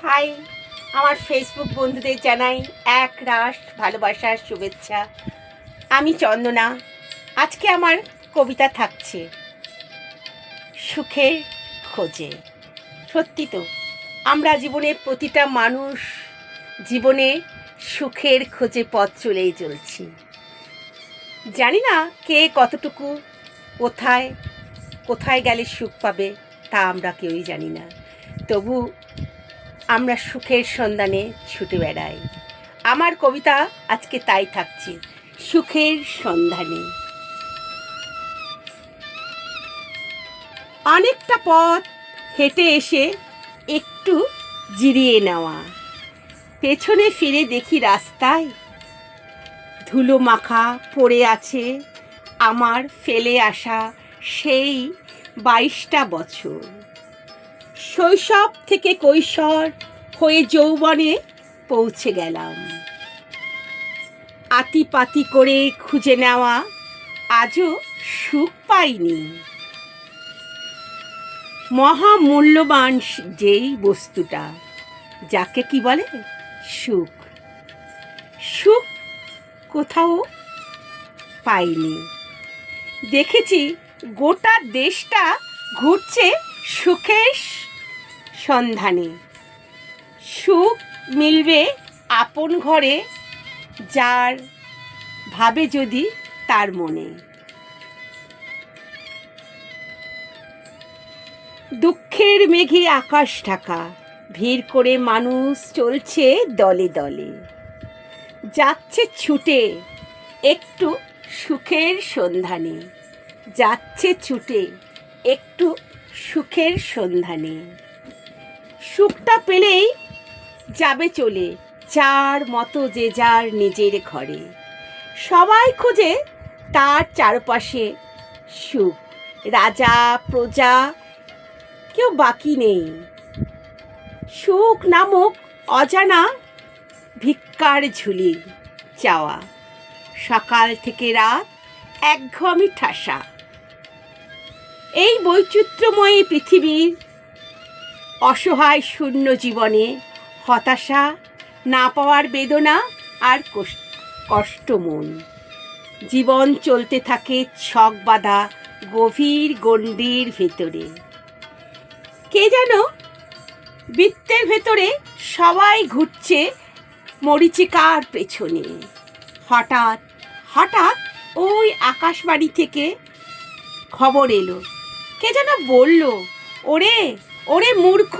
High, আমার Facebook বন্ধুদের জানাই এক রাশ ভালোবাসার শুভেচ্ছা। আমি চন্দনা। আজকে আমার কবিতা থাকছে সুখের খোঁজে। সত্যি তো, আমরা জীবনের প্রতিটা মানুষ জীবনে সুখের খোঁজে পথ চলেই চলছি। জানি না কে কতটুকু কোথায় কোথায় গেলে সুখ পাবে, তা আমরা কেউই জানি না। তবু আমরা সুখের সন্ধানে ছুটে বেড়াই। আমার কবিতা আজকে তাই থাকছে, সুখের সন্ধানে। অনেকটা পথ হেঁটে এসে একটু জিরিয়ে নেওয়া, পেছনে ফিরে দেখি রাস্তায় ধুলো মাখা পড়ে আছে আমার ফেলে আসা সেই 22টা বছর। শৈশব থেকে কৈশোর হয়ে যৌবনে পৌঁছে গেলাম। আতিপাতি করে খুঁজে নেওয়া আজও সুখ পাইনি। মহামূল্যবান যেই বস্তুটা, যাকে কি বলে সুখ, সুখ কোথাও পাইনি। দেখেছি গোটা দেশটা ঘুরছে সুখের সন্ধানে। সুখ মিলবে আপন ঘরে, যার ভাবে যদি তার মনে। দুঃখের মেঘে আকাশ ঢাকা, ভিড় করে মানুষ চলছে দলে দলে, যাচ্ছে ছুটে একটু সুখের সন্ধানে, যাচ্ছে ছুটে একটু সুখের সন্ধানে। সুখটা পেলেই যাবে চলে, যার মতো যে যার নিজের ঘরে। সবাই খোঁজে তার চারপাশে সুখ, রাজা প্রজা কেউ বাকি নেই। সুখ নামক অজানা ভিক্ষার ঝুলি চাওয়া, সকাল থেকে রাত একঘেয়েমি ঠাসা। এই বৈচিত্র্যময়ী পৃথিবীর অসহায় শূন্য জীবনে হতাশা, না পাওয়ার বেদনা আর কষ্ট মন। জীবন চলতে থাকে ছক বাঁধা গভীর গণ্ডির ভেতরে। কে যেন বৃত্তের ভেতরে সবাই ঘুরছে মরীচিকার পেছনে। হঠাৎ হঠাৎ ওই আকাশবাণী থেকে খবর এলো। কে যেন বলল, ওরে ওরে মূর্খ,